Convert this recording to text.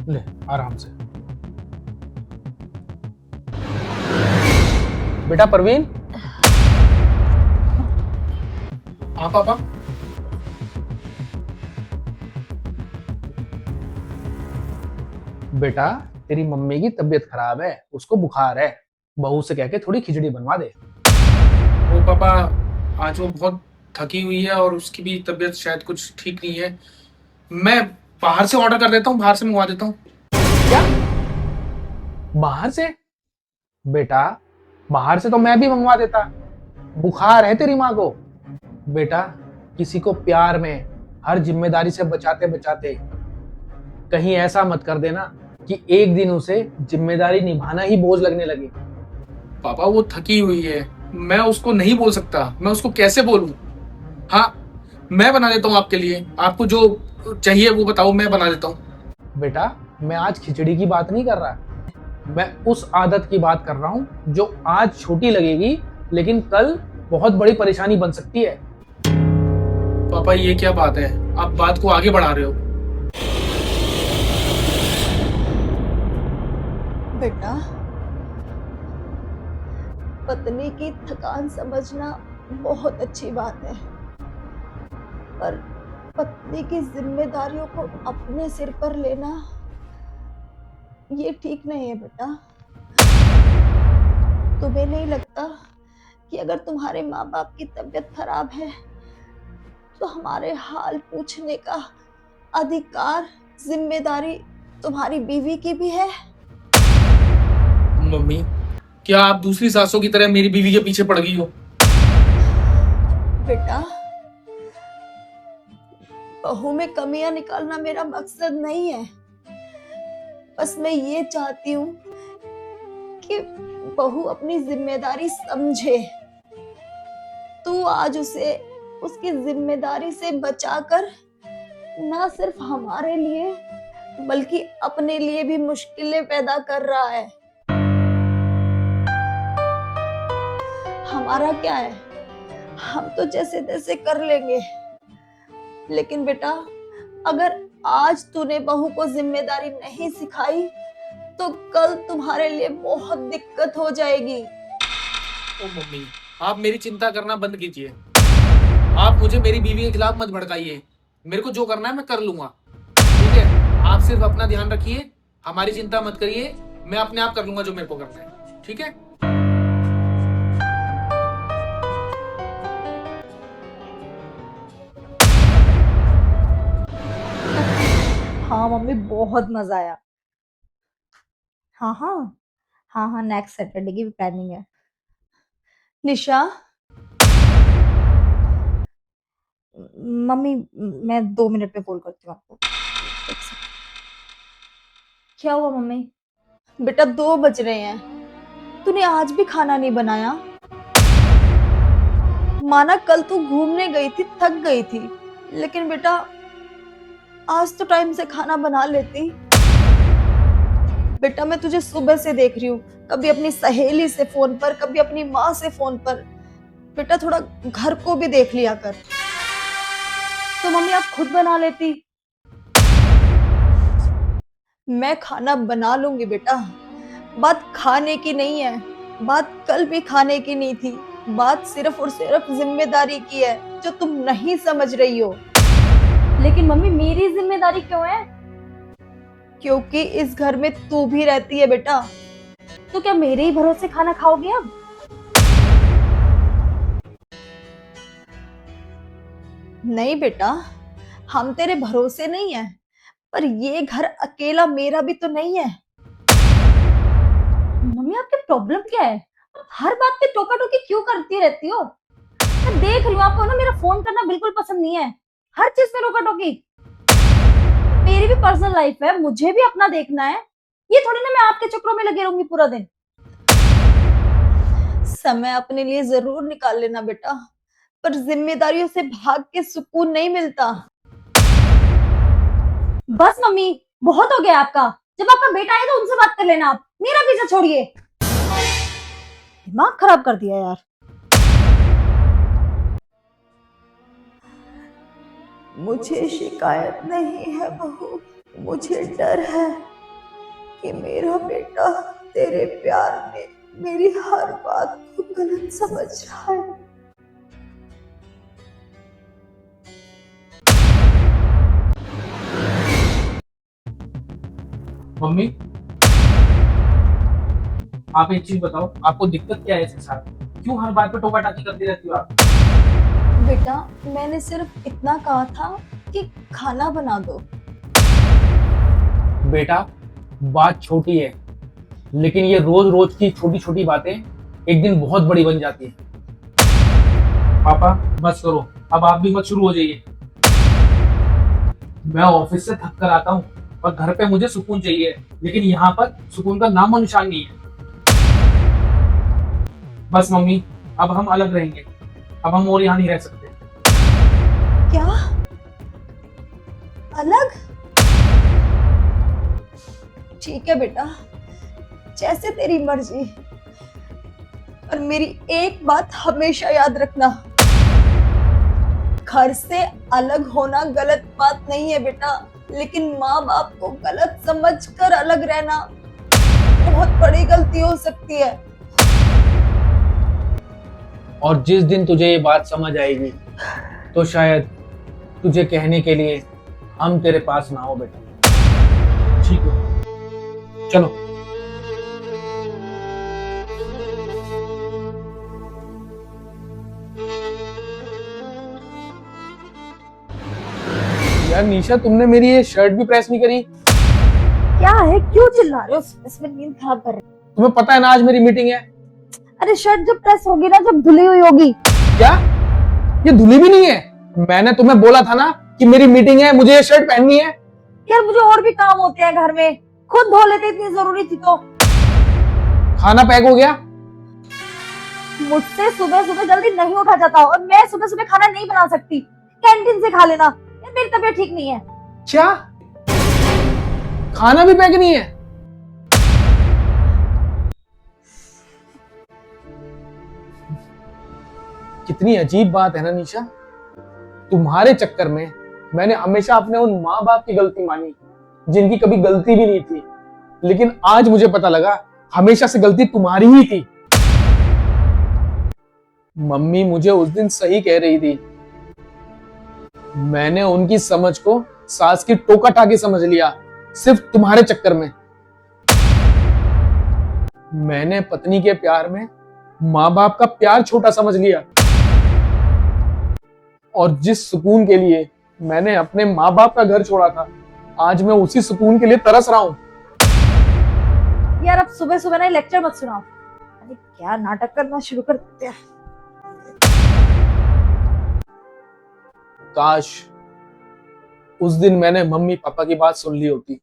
ले आराम से। बेटा परवीन। हाँ पापा। बेटा तेरी मम्मी की तबीयत खराब है, उसको बुखार है। बहू से कह के थोड़ी खिचड़ी बनवा दे। वो पापा, आज वो बहुत थकी हुई है और उसकी भी तबीयत शायद कुछ ठीक नहीं है। मैं बाहर से ऑर्डर कर देता हूँ, बाहर से मंगवा देता हूँ। क्या? बाहर से? बेटा बाहर से तो मैं भी मंगवा देता। बुखार है तेरी माँ को। बेटा किसी को प्यार में हर जिम्मेदारी से बचाते बचाते कहीं ऐसा मत कर देना कि एक दिन उसे जिम्मेदारी निभाना ही बोझ लगने लगे। पापा वो थकी हुई है, मैं उसको नहीं बोल सकता, मैं उसको कैसे बोलूँ। हाँ, मैं बना देता हूँ आपके लिए, आपको जो चाहिए वो बताओ, मैं बना देता हूँ। बेटा मैं आज खिचड़ी की बात नहीं कर रहा, मैं उस आदत की बात कर रहा हूं जो आज छोटी लगेगी लेकिन कल बहुत बड़ी परेशानी बन सकती है। पापा ये क्या बात है, आप बात को आगे बढ़ा रहे हो। बेटा, पत्नी की थकान समझना बहुत अच्छी बात है, पर पत्नी की जिम्मेदारियों को अपने सिर पर लेना ये ठीक नहीं है बेटा। तुम्हें नहीं लगता कि अगर तुम्हारे माँ बाप की तबीयत खराब है तो हमारे हाल पूछने का अधिकार, जिम्मेदारी तुम्हारी बीवी की भी है? मम्मी, क्या आप दूसरी सासों की तरह मेरी बीवी के पीछे पड़ गई हो? बेटा, बहू में कमियां निकालना मेरा मकसद नहीं है। बस मैं ये चाहती हूँ कि बहू अपनी जिम्मेदारी समझे। तू आज उसे उसकी जिम्मेदारी से बचाकर ना सिर्फ हमारे लिए बल्कि अपने लिए भी मुश्किलें पैदा कर रहा है। हमारा क्या है, हम तो जैसे तैसे कर लेंगे, लेकिन बेटा अगर आज तूने बहू को जिम्मेदारी नहीं सिखाई तो कल तुम्हारे लिए बहुत दिक्कत हो जाएगी। ओ मम्मी, आप मेरी चिंता करना बंद कीजिए। आप मुझे मेरी बीवी के खिलाफ मत भड़काइए। मेरे को जो करना है मैं कर लूंगा, ठीक है? आप सिर्फ अपना ध्यान रखिए, हमारी चिंता मत करिए। मैं अपने आप कर लूंगा जो मेरे को करना है, ठीक है? हाँ मम्मी, बहुत मजा आया। हाँ हाँ, हाँ हाँ, नेक्स्ट सैटरडे की भी प्लानिंग है। निशा, मम्मी मैं 2 मिनट में कॉल करती हूँ आपको। एक सेकंड। क्या हुआ मम्मी? बेटा 2 बज रहे हैं, तूने आज भी खाना नहीं बनाया। माना कल तू घूमने गई थी, थक गई थी, लेकिन बेटा आज तो टाइम से खाना बना लेती। बेटा मैं तुझे सुबह से देख रही हूँ, कभी अपनी सहेली से फोन पर, कभी अपनी माँ से फोन पर। बेटा थोड़ा घर को भी देख लिया कर। तो मम्मी आप खुद बना लेती। मैं खाना बना लूंगी बेटा, बात खाने की नहीं है, बात कल भी खाने की नहीं थी, बात सिर्फ और सिर्फ जिम्मेदारी की है जो तुम नहीं समझ रही हो। लेकिन मम्मी मेरी जिम्मेदारी क्यों है? क्योंकि इस घर में तू भी रहती है बेटा। तो क्या मेरे ही भरोसे खाना खाओगी अब? नहीं बेटा, हम तेरे भरोसे नहीं है, पर ये घर अकेला मेरा भी तो नहीं है। मम्मी आपकी प्रॉब्लम क्या है? आप हर बात पे टोका टोकी क्यों करती रहती हो? मैं देख रही हूँ आपको ना मेरा फोन करना बिल्कुल पसंद नहीं है, हर चीज में टोका टोकी। मेरी भी पर्सनल लाइफ है, मुझे भी अपना देखना है। ये थोड़ी ना मैं आपके चक्रों में लगी रहूंगी पूरा दिन। समय अपने लिए जरूर निकाल लेना बेटा, पर जिम्मेदारियों से भाग के सुकून नहीं मिलता। बस मम्मी, बहुत हो गया आपका। जब आपका बेटा आए तो उनसे बात कर लेना, आप मेरा पीछा छोड़िए। दिमाग खराब कर दिया यार। मुझे शिकायत नहीं है बहू, मुझे डर है। कि मेरा बेटा तेरे प्यार में मेरी हर बात को गलत समझ रहा है। मम्मी, आप एक चीज बताओ, आपको दिक्कत क्या है इसके साथ? क्यों हर बात पे टोका टाकी करती रहती हो आप? बेटा मैंने सिर्फ इतना कहा था कि खाना बना दो। बेटा बात छोटी है, लेकिन ये रोज रोज की छोटी छोटी बातें एक दिन बहुत बड़ी बन जाती है। पापा बस करो, अब आप भी मत शुरू हो जाइए। मैं ऑफिस से थक कर आता हूँ और घर पे मुझे सुकून चाहिए, लेकिन यहाँ पर सुकून का नामो निशान नहीं है। बस मम्मी, अब हम अलग रहेंगे, अब हम और यहाँ नहीं रह सकते। क्या अलग? ठीक है बेटा, जैसे तेरी मर्जी, और मेरी एक बात हमेशा याद रखना, घर से अलग होना गलत बात नहीं है बेटा, लेकिन माँ बाप को गलत समझकर अलग रहना बहुत बड़ी गलती हो सकती है। और जिस दिन तुझे ये बात समझ आएगी तो शायद तुझे कहने के लिए हम तेरे पास ना हो बेटा। ठीक है, चलो। यार निशा, तुमने मेरी ये शर्ट भी प्रेस नहीं करी। क्या है, क्यों चिल्ला रहे हो? इसमें नींद खराब कर रहे हो। तुम्हें पता है ना आज मेरी मीटिंग है। अरे शर्ट जब प्रेस होगी ना, जब धुली हुई होगी। क्या ये धुली भी नहीं है? मैंने तुम्हें बोला था ना कि मेरी मीटिंग है, मुझे ये शर्ट पहननी है। यार मुझे और भी काम होते हैं घर में, खुद धो लेते, इतनी जरूरी थी तो। खाना पैक हो गया? मुझसे सुबह सुबह जल्दी नहीं उठा जाता, और मैं सुबह सुबह खाना नहीं बना सकती, कैंटीन से खा लेना। यार मेरी तबीयत ठीक नहीं है। क्या खाना भी पैक नहीं है? कितनी अजीब बात है ना निशा। तुम्हारे चक्कर में मैंने हमेशा अपने उन माँ बाप की गलती मानी जिनकी कभी गलती भी नहीं थी, लेकिन आज मुझे पता लगा हमेशा से गलती तुम्हारी ही थी। मम्मी मुझे उस दिन सही कह रही थी, मैंने उनकी समझ को सास की टोका टाकी समझ लिया सिर्फ तुम्हारे चक्कर में। मैंने पत्नी के प्यार में माँ बाप का प्यार छोटा समझ लिया, और जिस सुकून के लिए मैंने अपने माँ बाप का घर छोड़ा था, आज मैं उसी सुकून के लिए तरस रहा हूं। यार अब सुबह सुबह ना लेक्चर मत सुनाओ। अरे क्या नाटक करना शुरू कर देते हैं। काश उस दिन मैंने मम्मी पापा की बात सुन ली होती।